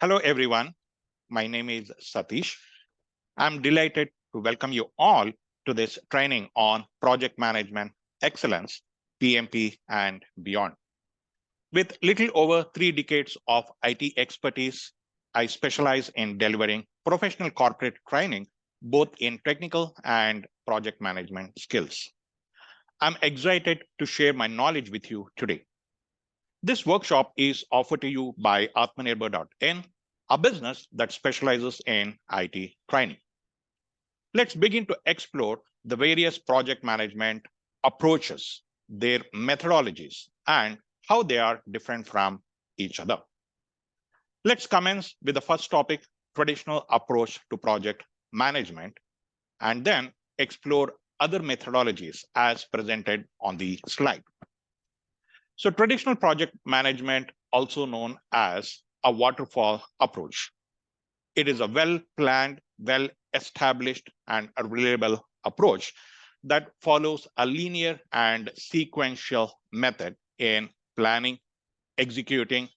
Hello, everyone. My name is Satish. I'm delighted to welcome you all to this training on project management excellence, PMP, and beyond. With little over 3 decades of IT expertise, I specialize in delivering professional corporate training, both in technical and project management skills. I'm excited to share my knowledge with you today. This workshop is offered to you by Atmanirbhar.in, a business that specializes in IT training. Let's begin to explore the various project management approaches, their methodologies, and how they are different from each other. Let's commence with the first topic, traditional approach to project management, and then explore other methodologies as presented on the slide. So traditional project management, also known as a waterfall approach. It is a well-planned, well-established, and a reliable approach that follows a linear and sequential method in planning, executing,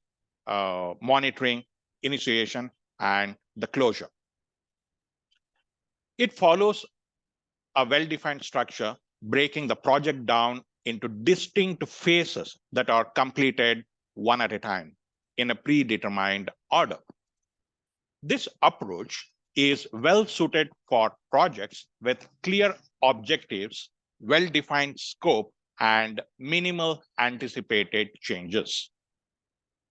monitoring, initiation, and the closure. It follows a well-defined structure, breaking the project down into distinct phases that are completed one at a time in a predetermined order. This approach is well suited for projects with clear objectives, well-defined scope, and minimal anticipated changes.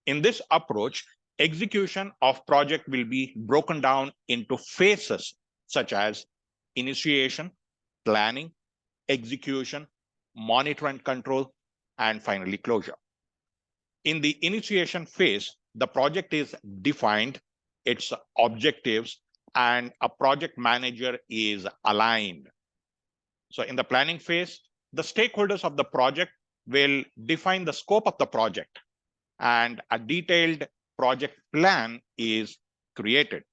In this approach, execution of project will be broken down into phases such as initiation, planning, execution, monitor and control, and finally closure. In the initiation phase, the project is defined, its objectives, and a project manager is aligned. So in the planning phase, the stakeholders of the project will define the scope of the project, and a detailed project plan is created.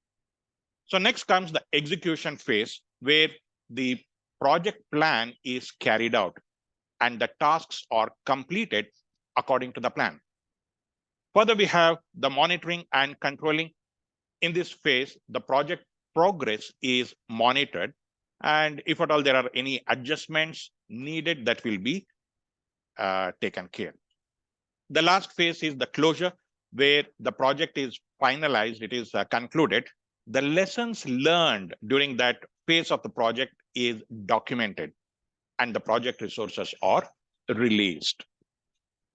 So next comes the execution phase, where the project plan is carried out and the tasks are completed according to the plan. Further, we have the monitoring and controlling. In this phase, the project progress is monitored, and if at all there are any adjustments needed, that will be taken care. The last phase is the closure, where the project is finalized, it is concluded. The lessons learned during that phase of the project is documented, and the project resources are released.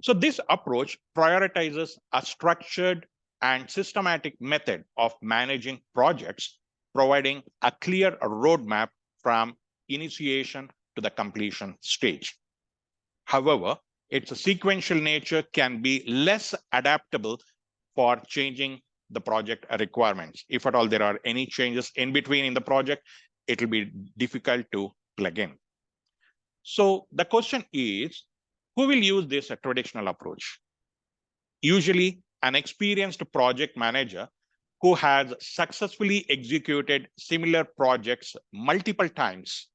So this approach prioritizes a structured and systematic method of managing projects, providing a clear roadmap from initiation to the completion stage. However, its sequential nature can be less adaptable for changing the project requirements. If at all there are any changes in between in the project, it will be difficult to plug in. So the question is, who will use this traditional approach? Usually, an experienced project manager who has successfully executed similar projects multiple times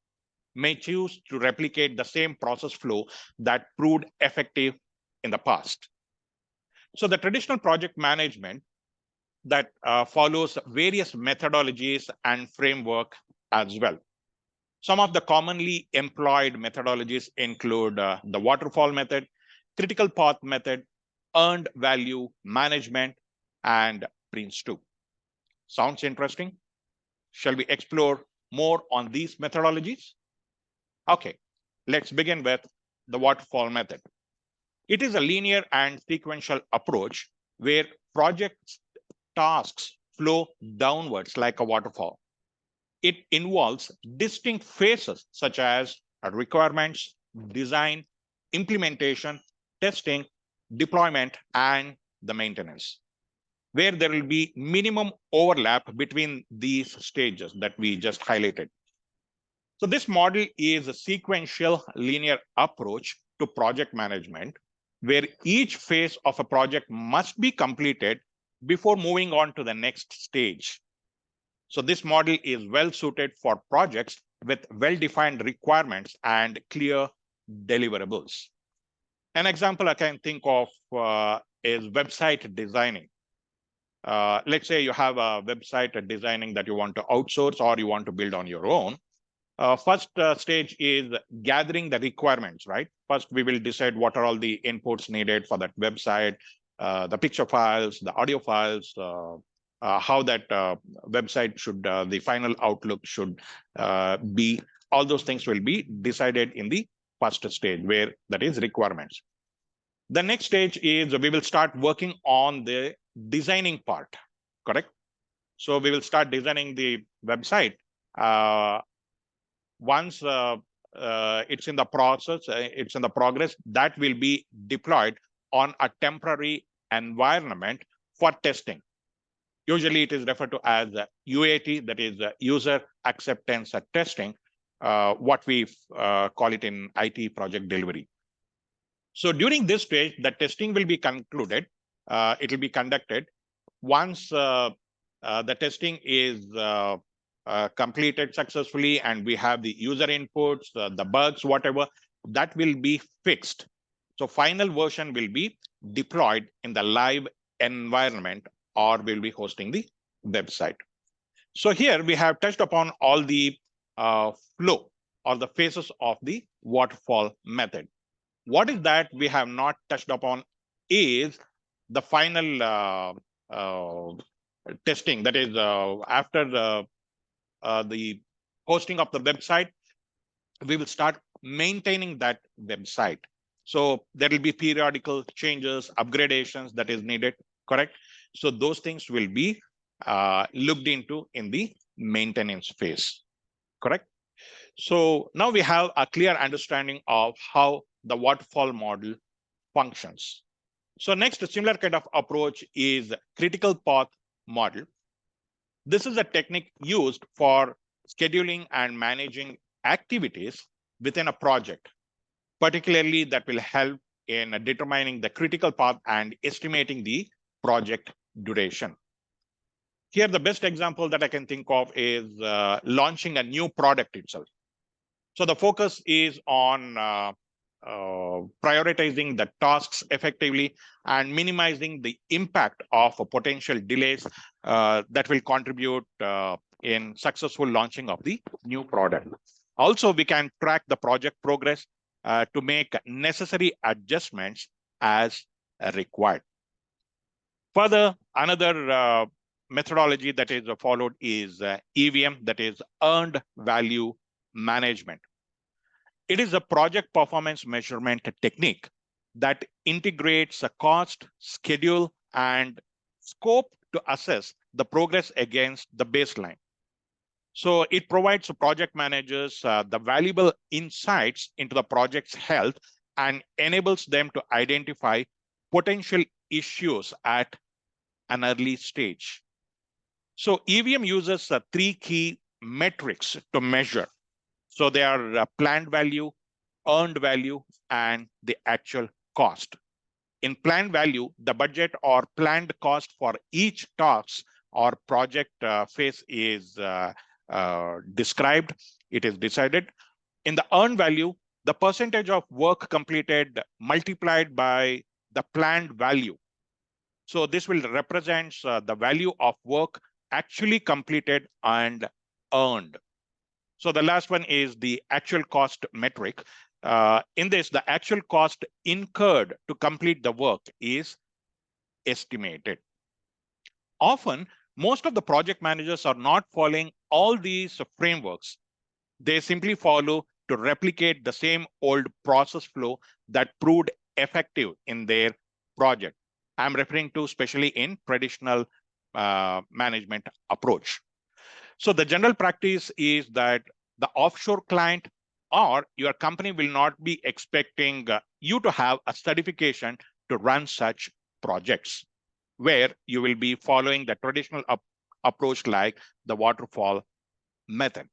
may choose to replicate the same process flow that proved effective in the past. So the traditional project management that follows various methodologies and framework as well. Some of the commonly employed methodologies include the waterfall method, critical path method, earned value management, and Prince2. Sounds interesting? Shall we explore more on these methodologies? Okay, let's begin with the waterfall method. It is a linear and sequential approach where project tasks flow downwards like a waterfall. It involves distinct phases such as requirements, design, implementation, testing, deployment, and the maintenance, where there will be minimum overlap between these stages that we just highlighted. So this model is a sequential linear approach to project management, where each phase of a project must be completed before moving on to the next stage. So this model is well suited for projects with well-defined requirements and clear deliverables. An example I can think of is website designing. let's say you have a website designing that you want to outsource or you want to build on your own. First stage is gathering the requirements, right? First, we will decide what are all the inputs needed for that website, the picture files, the audio files, how that website should, the final outlook should be. All those things will be decided in the first stage, where that is requirements. The next stage is we will start working on the designing part, correct? So we will start designing the website. Once it's in the process, it's in the progress, that will be deployed on a temporary environment for testing. Usually it is referred to as UAT, that is user acceptance testing, what we call it in IT project delivery. So during this stage, the testing will be concluded. It will be conducted. Once the testing is completed successfully and we have the user inputs, the bugs, whatever, that will be fixed. So final version will be deployed in the live environment or will be hosting the website. So here we have touched upon all the flow or the phases of the waterfall method. What is that we have not touched upon is the final testing. That is after the hosting of the website, we will start maintaining that website. So there will be periodical changes, upgradations that is needed, correct? So those things will be looked into in the maintenance phase, correct? So now we have a clear understanding of how the waterfall model functions. So next, a similar kind of approach is critical path model. This is a technique used for scheduling and managing activities within a project, particularly that will help in determining the critical path and estimating the project duration. Here, the best example that I can think of is launching a new product itself. So the focus is on prioritizing the tasks effectively and minimizing the impact of potential delays that will contribute in successful launching of the new product. Also, we can track the project progress to make necessary adjustments as required. Further, another methodology that is followed is EVM, that is Earned Value Management. It is a project performance measurement technique that integrates a cost, schedule, and scope to assess the progress against the baseline. So it provides project managers the valuable insights into the project's health and enables them to identify potential issues at an early stage. So EVM uses 3 key metrics to measure. So they are planned value, earned value, and the actual cost. In planned value, the budget or planned cost for each task or project phase is described, it is decided. In the earned value, the percentage of work completed multiplied by the planned value. So this will represent the value of work actually completed and earned. So the last one is the actual cost metric. In this, the actual cost incurred to complete the work is estimated. Often, most of the project managers are not following all these frameworks. They simply follow to replicate the same old process flow that proved effective in their project. I'm referring to especially in traditional management approach. So the general practice is that the offshore client or your company will not be expecting you to have a certification to run such projects, where you will be following the traditional approach like the waterfall method.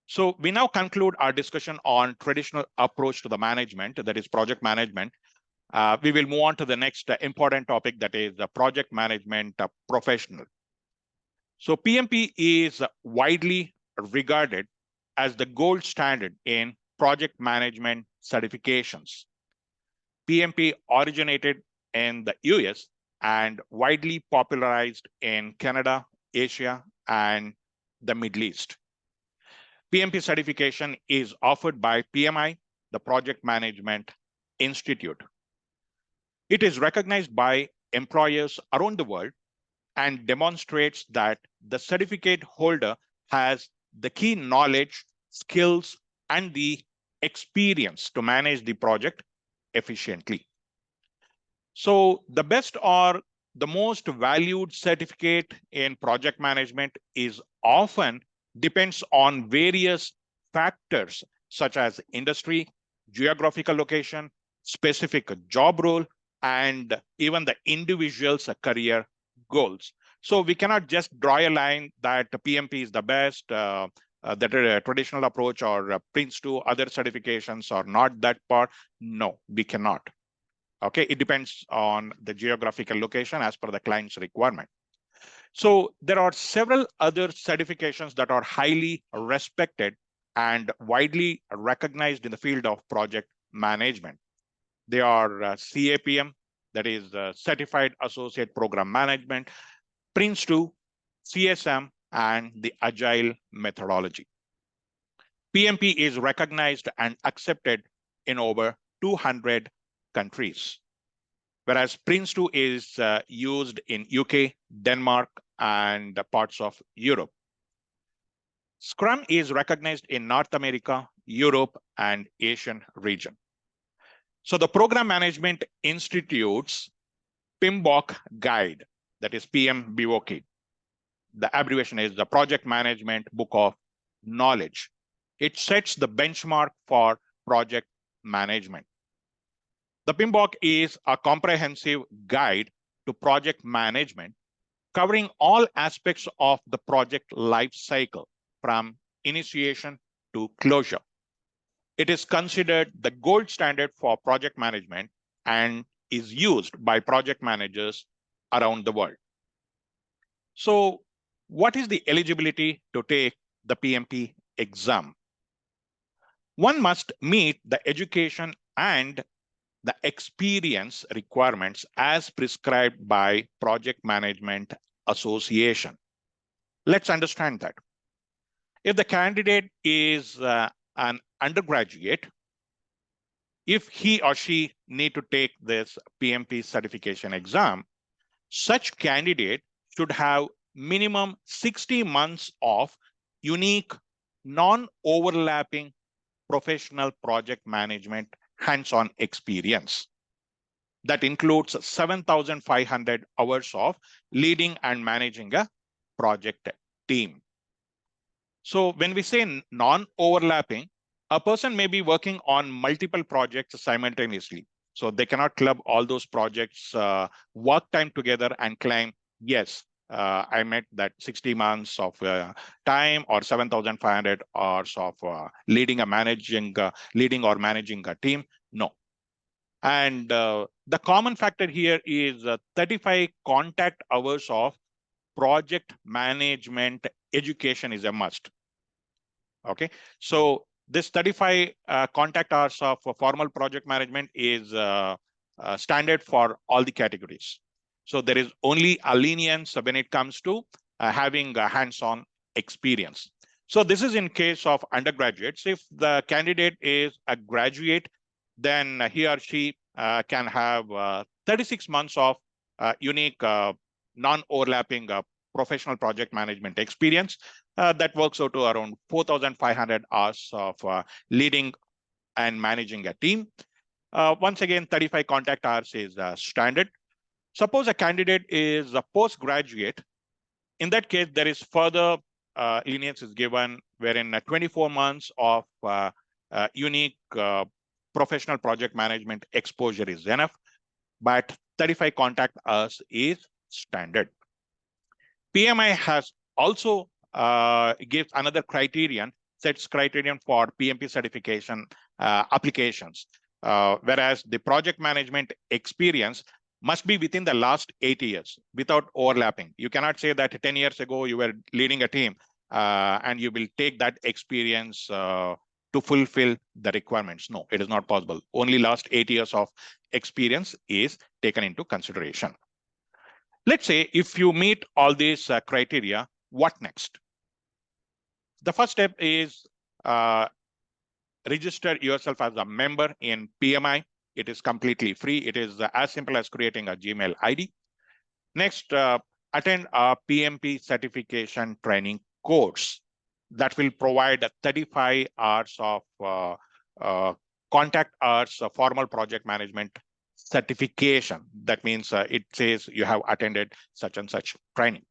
So we now conclude our discussion on traditional approach to the management, that is project management. We will move on to the next important topic, that is the project management professional. So PMP is widely regarded as the gold standard in project management certifications. PMP originated in the US and widely popularized in Canada, Asia, and the Middle East. PMP certification is offered by PMI, the Project Management Institute. It is recognized by employers around the world and demonstrates that the certificate holder has the key knowledge, skills, and the experience to manage the project efficiently. So the best or the most valued certificate in project management is often depends on various factors such as industry, geographical location, specific job role, and even the individual's career goals. So we cannot just draw a line that PMP is the best, that traditional approach or Prince 2 other certifications are not that part. No, we cannot. Okay, it depends on the geographical location as per the client's requirement. So there are several other certifications that are highly respected and widely recognized in the field of project management. They are CAPM, that is Certified Associate Program Management, Prince 2, CSM, and the Agile methodology. PMP is recognized and accepted in over 200 countries, whereas Prince 2 is used in UK, Denmark, and parts of Europe. Scrum is recognized in North America, Europe, and Asian region. So the Program Management Institute's PMBOK guide, that is PMBOK, the abbreviation is the Project Management Book of Knowledge. It sets the benchmark for project management. The PMBOK is a comprehensive guide to project management, covering all aspects of the project life cycle from initiation to closure. It is considered the gold standard for project management and is used by project managers around the world. So what is the eligibility to take the PMP exam? One must meet the education and the experience requirements as prescribed by Project Management Association. Let's understand that. If the candidate is an undergraduate, if he or she need to take this PMP certification exam, such candidate should have minimum 60 months of unique, non-overlapping professional project management hands-on experience. That includes 7,500 hours of leading and managing a project team. So when we say non-overlapping, a person may be working on multiple projects simultaneously. So they cannot club all those projects, work time together and claim, yes, I met that 60 months of time or 7,500 hours of leading or managing a team. No. And the common factor here is 35 contact hours of project management education is a must. Okay, so this 35 contact hours of formal project management is standard for all the categories. So there is only a lenience when it comes to having a hands-on experience. So this is in case of undergraduates. If the candidate is a graduate, then he or she can have 36 months of unique non-overlapping professional project management experience. That works out to around 4,500 hours of leading and managing a team. Once again, 35 contact hours is standard. Suppose a candidate is a postgraduate. In that case, there is further lenience is given, wherein 24 months of unique professional project management exposure is enough, but 35 contact hours is standard. PMI has also gives another criterion, sets criterion for PMP certification applications, whereas the project management experience must be within the last 8 years without overlapping. You cannot say that 10 years ago you were leading a team and you will take that experience to fulfill the requirements. No, it is not possible. Only last 8 years of experience is taken into consideration. Let's say if you meet all these criteria, what next? The first step is register yourself as a member in PMI. It is completely free. It is as simple as creating a Gmail ID. Next, attend a PMP certification training course that will provide 35 hours of contact hours of formal project management certification. That means it says you have attended such and such training.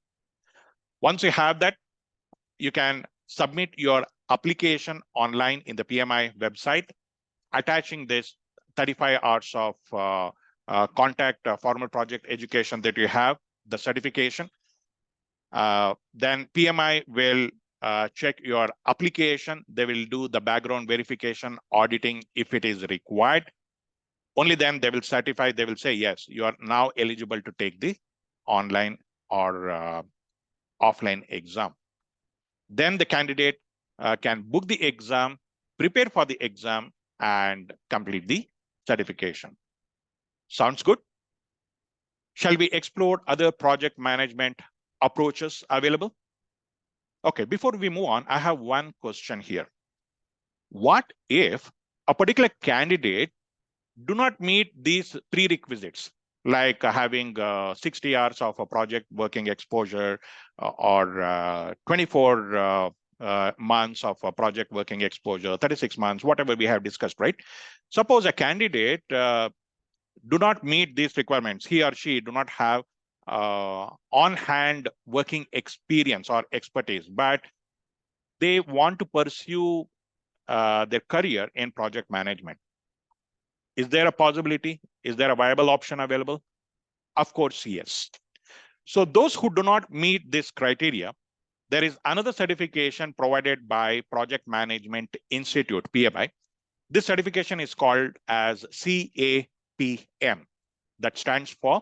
Once you have that, you can submit your application online in the PMI website, attaching this 35 hours of contact formal project education that you have, the certification. Then PMI will check your application. They will do the background verification auditing if it is required. Only then they will certify, they will say, yes, you are now eligible to take the online or offline exam. Then the candidate can book the exam, prepare for the exam, and complete the certification. Sounds good? Shall we explore other project management approaches available? Okay, before we move on, I have one question here. What if a particular candidate do not meet these prerequisites, like having 60 hours of a project working exposure or 24 months of a project working exposure, 36 months, whatever we have discussed, right? Suppose a candidate do not meet these requirements. He or she do not have on-hand working experience or expertise, but they want to pursue their career in project management. Is there a possibility? Is there a viable option available? Of course, yes. So those who do not meet this criteria, there is another certification provided by Project Management Institute, PMI. This certification is called as CAPM. That stands for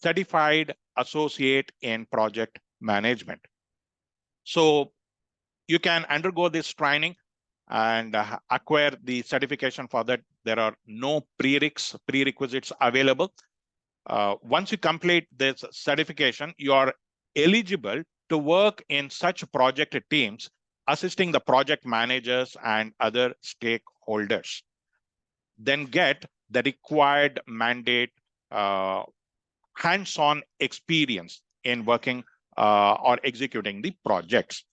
Certified Associate in Project Management. So you can undergo this training and acquire the certification. For that, there are no prerequisites available. Once you complete this certification, you are eligible to work in such project teams, assisting the project managers and other stakeholders. Then get the required mandate hands-on experience in working or executing the projects.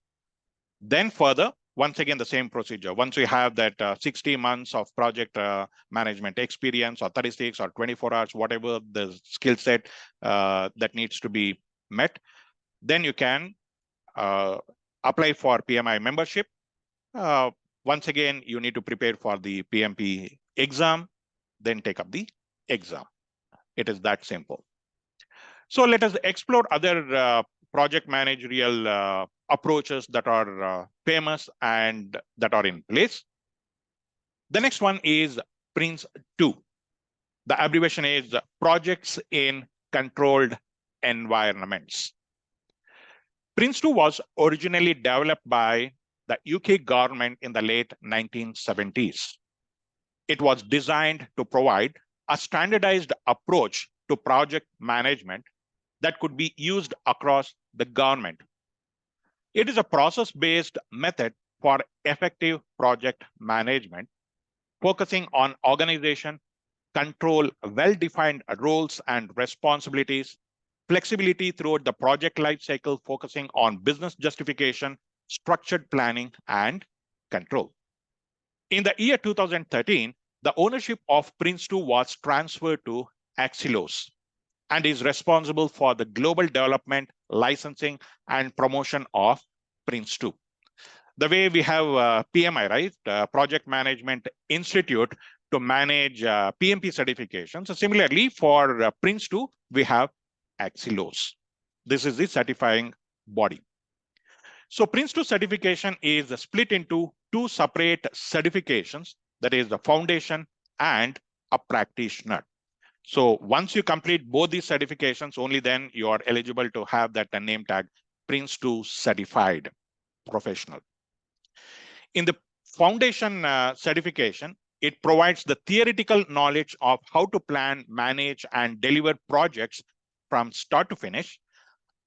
Then further, once again, the same procedure. Once we have that 60 months of project management experience or 36 or 24 hours, whatever the skill set that needs to be met, then you can apply for PMI membership. Once again, you need to prepare for the PMP exam, then take up the exam. It is that simple. So let us explore other project managerial approaches that are famous and that are in place. The next one is PRINCE2. The abbreviation is Projects in Controlled Environments. PRINCE2 was originally developed by the UK government in the late 1970s. It was designed to provide a standardized approach to project management that could be used across the government. It is a process-based method for effective project management, focusing on organization, control, well-defined roles and responsibilities, flexibility throughout the project lifecycle, focusing on business justification, structured planning, and control. In the year 2013, the ownership of PRINCE2 was transferred to Axelos and is responsible for the global development, licensing, and promotion of PRINCE2. The way we have PMI, right? Project Management Institute to manage PMP certifications. So similarly, for PRINCE2, we have Axelos. This is the certifying body. So PRINCE2 certification is split into two separate certifications, that is the foundation and a practitioner. So once you complete both these certifications, only then you are eligible to have that name tag PRINCE2 certified professional. In the foundation certification, it provides the theoretical knowledge of how to plan, manage, and deliver projects from start to finish.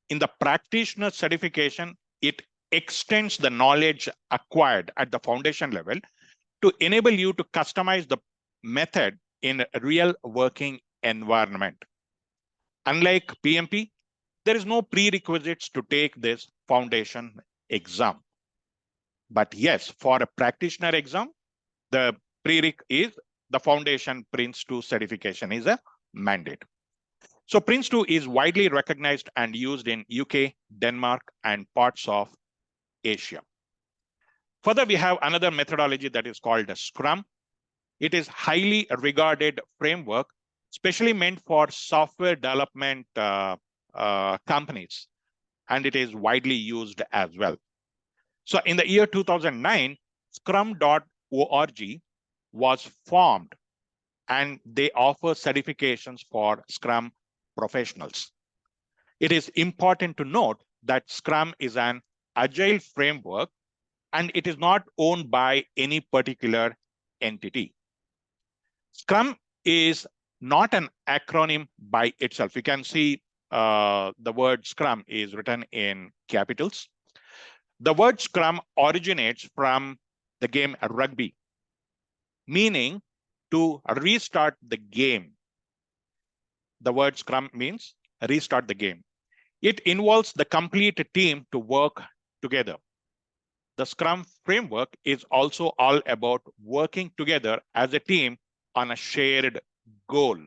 In the practitioner certification, it extends the knowledge acquired at the foundation level to enable you to customize the method in a real working environment. Unlike PMP, there is no prerequisites to take this foundation exam. But yes, for a practitioner exam, the prereq is the foundation Prince2 certification is a mandate. So Prince2 is widely recognized and used in UK, Denmark, and parts of Asia. Further, we have another methodology that is called Scrum. It is highly regarded framework, specially meant for software development companies, and it is widely used as well. So in the year 2009, scrum.org was formed, and they offer certifications for Scrum professionals. It is important to note that Scrum is an agile framework, and it is not owned by any particular entity. Scrum is not an acronym by itself. You can see the word Scrum is written in capitals. The word Scrum originates from the game rugby, meaning to restart the game. The word Scrum means restart the game. It involves the complete team to work together. The Scrum framework is also all about working together as a team on a shared goal.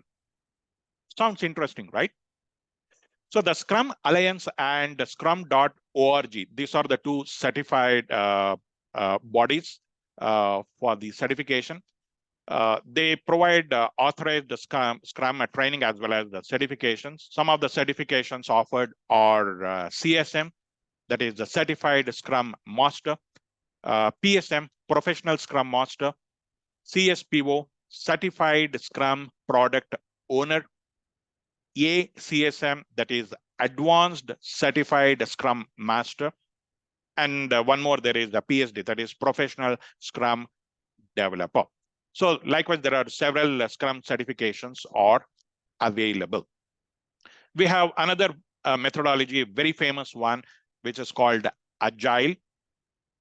Sounds interesting, right? So the Scrum Alliance and Scrum.org, these are the two certified bodies for the certification. They provide authorized Scrum training as well as the certifications. Some of the certifications offered are CSM, that is the Certified Scrum Master, PSM, Professional Scrum Master, CSPO, Certified Scrum Product Owner, ACSM, that is Advanced Certified Scrum Master, and one more, there is the PSD, that is Professional Scrum Developer. So likewise, there are several Scrum certifications are available. We have another methodology, a very famous one, which is called Agile.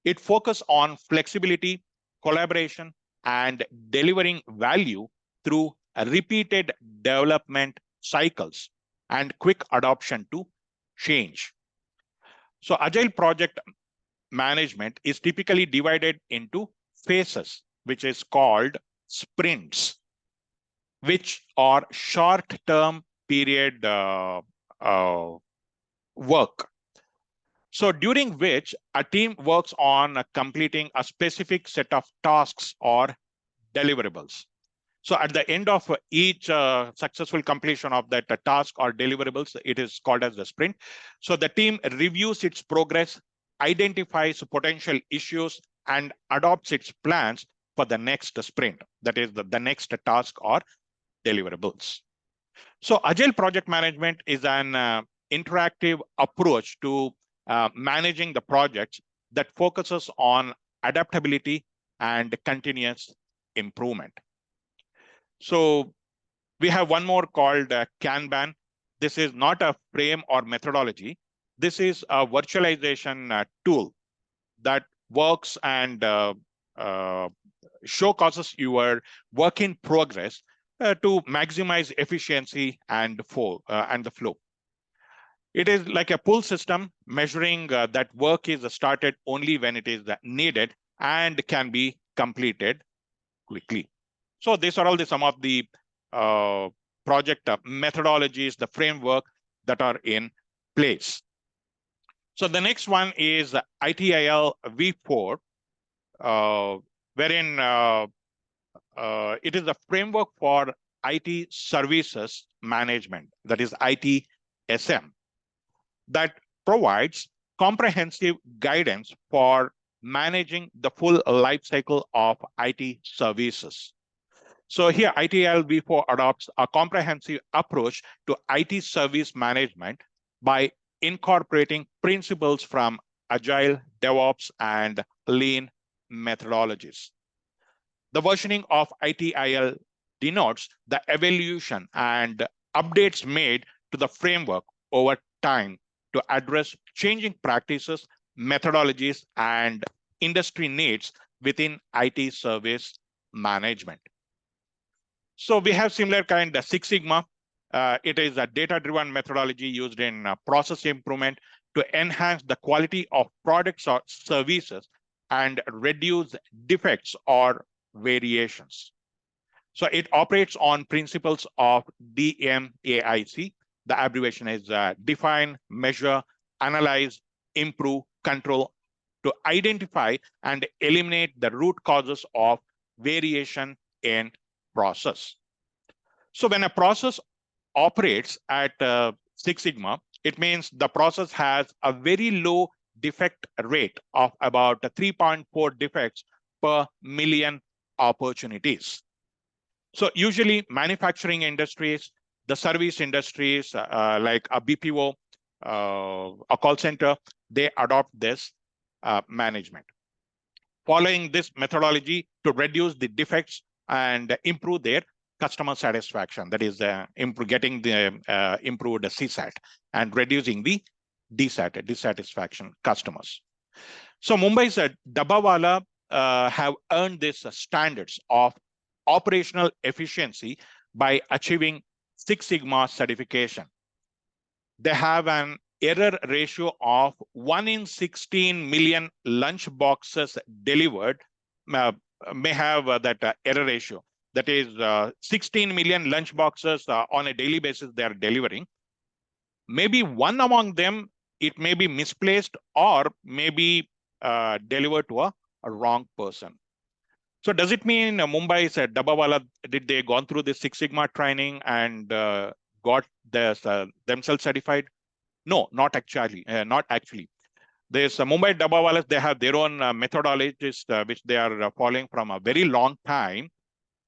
It focuses on flexibility, collaboration, and delivering value through repeated development cycles and quick adoption to change. So Agile project management is typically divided into phases, which is called sprints, which are short-term period work. So during which a team works on completing a specific set of tasks or deliverables. So at the end of each successful completion of that task or deliverables, it is called as the sprint. So the team reviews its progress, identifies potential issues, and adopts its plans for the next sprint, that is the next task or deliverables. So Agile project management is an interactive approach to managing the projects that focuses on adaptability and continuous improvement. So we have one more called Kanban. This is not a frame or methodology. This is a virtualization tool that works and showcases your work in progress to maximize efficiency and the flow. It is like a pull system measuring that work is started only when it is needed and can be completed quickly. So these are all some of the project methodologies, the framework that are in place. So the next one is ITIL V4, wherein it is a framework for IT services management, that is ITSM, that provides comprehensive guidance for managing the full life cycle of IT services. So here, ITIL V4 adopts a comprehensive approach to IT service management by incorporating principles from Agile, DevOps, and Lean methodologies. The versioning of ITIL denotes the evolution and updates made to the framework over time to address changing practices, methodologies, and industry needs within IT service management. So we have similar kind of Six Sigma. It is a data-driven methodology used in process improvement to enhance the quality of products or services and reduce defects or variations. So it operates on principles of DMAIC. The abbreviation is define, measure, analyze, improve, control, to identify and eliminate the root causes of variation in process. So when a process operates at Six Sigma, it means the process has a very low defect rate of about 3.4 defects per million opportunities. So usually manufacturing industries, the service industries like a BPO, a call center, they adopt this management. Following this methodology to reduce the defects and improve their customer satisfaction, that is getting the improved CSAT and reducing the dissatisfaction customers. So Mumbai's Dabbawala have earned these standards of operational efficiency by achieving Six Sigma certification. They have an error ratio of 1 in 16 million lunch boxes delivered may have that error ratio. That is 16 million lunch boxes on a daily basis they are delivering. Maybe one among them, it may be misplaced or maybe delivered to a wrong person. So does it mean Mumbai said Dabbawala, did they gone through this Six Sigma training and got this, themselves certified? No, not actually. There's Mumbai Dabbawalas, they have their own methodologies which they are following from a very long time.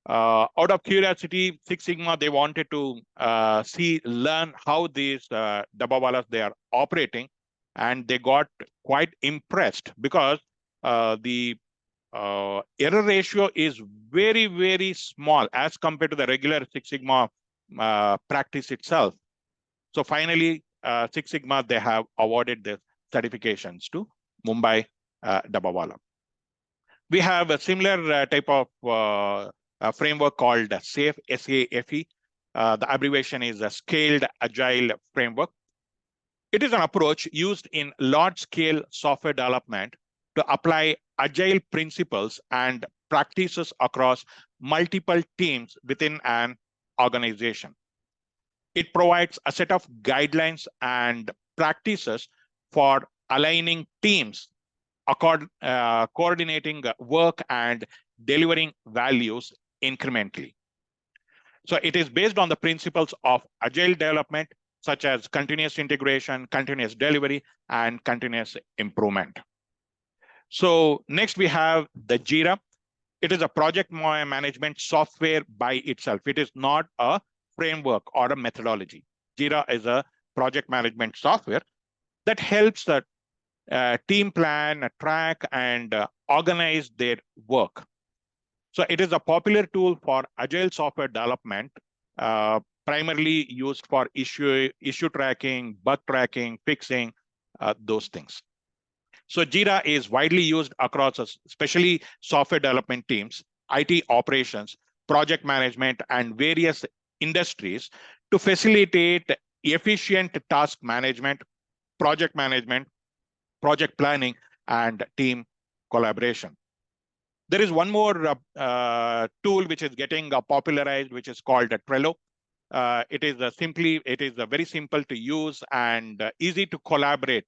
Out of curiosity, Six Sigma, they wanted to learn how these Dabbawalas they are operating, and they got quite impressed because the error ratio is very, very small as compared to the regular Six Sigma practice itself. So finally, Six Sigma, they have awarded the certifications to Mumbai Dabbawala. We have a similar type of framework called SAFE, SAFE. The abbreviation is a Scaled Agile Framework. It is an approach used in large-scale software development to apply agile principles and practices across multiple teams within an organization. It provides a set of guidelines and practices for aligning teams, coordinating work and delivering values incrementally. So it is based on the principles of agile development, such as continuous integration, continuous delivery, and continuous improvement. So next we have the Jira. It is a project management software by itself. It is not a framework or a methodology. Jira is a project management software that helps the team plan, track, and organize their work. So it is a popular tool for agile software development, primarily used for issue tracking, bug tracking, fixing, those things. So Jira is widely used across especially software development teams, IT operations, project management, and various industries to facilitate efficient task management, project planning, and team collaboration. There is one more tool which is getting popularized, which is called Trello. It is very simple to use and easy to collaborate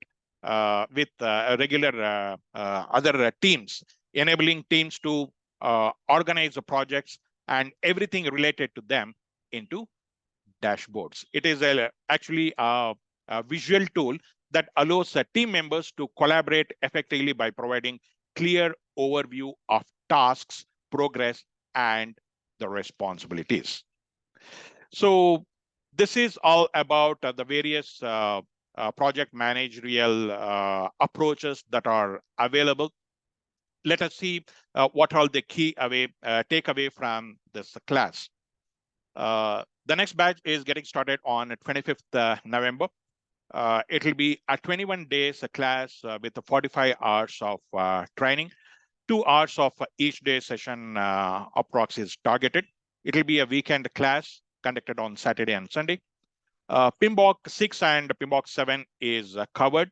with regular other teams, enabling teams to organize the projects and everything related to them into dashboards. It is actually a visual tool that allows team members to collaborate effectively by providing clear overview of tasks, progress, and the responsibilities. So this is all about the various project managerial approaches that are available. Let us see what all the key takeaway from this class. The next batch is getting started on 25th November. It will be a 21 days class with 45 hours of training. 2 hours of each day session approx is targeted. It will be a weekend class conducted on Saturday and Sunday. PMBOK 6 and PMBOK 7 is covered.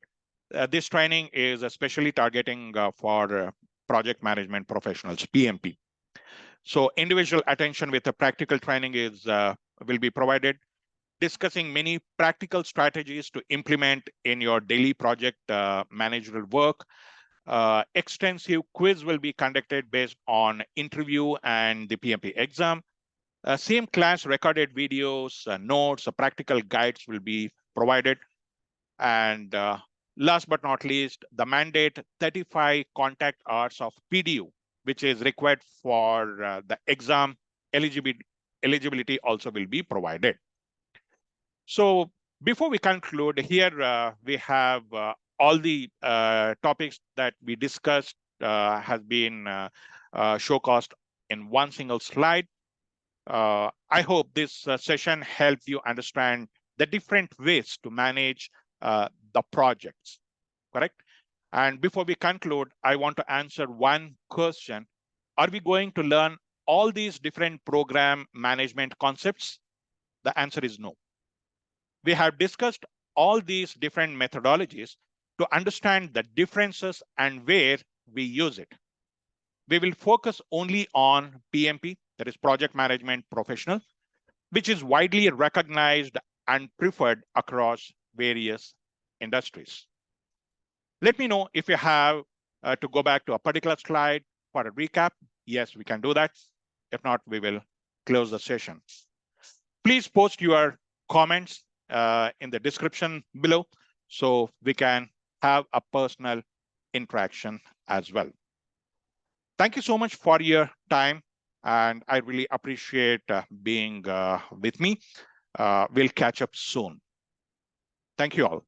This training is especially targeting for project management professionals, PMP. So individual attention with the practical training is will be provided, discussing many practical strategies to implement in your daily project managerial work. Extensive quiz will be conducted based on interview and the PMP exam. Same class recorded videos, notes, practical guides will be provided. And last but not least, the mandate 35 contact hours of PDU, which is required for the exam eligibility also will be provided. So before we conclude, here we have all the topics that we discussed has been showcased in one single slide. I hope this session helped you understand the different ways to manage the projects, correct? And before we conclude, I want to answer one question. Are we going to learn all these different program management concepts? The answer is no. We have discussed all these different methodologies to understand the differences and where we use it. We will focus only on PMP, that is Project Management Professional, which is widely recognized and preferred across various industries. Let me know if you have to go back to a particular slide for a recap. Yes, we can do that. If not, we will close the session. Please post your comments in the description below so we can have a personal interaction as well. Thank you so much for your time, and I really appreciate being with me. We'll catch up soon. Thank you all.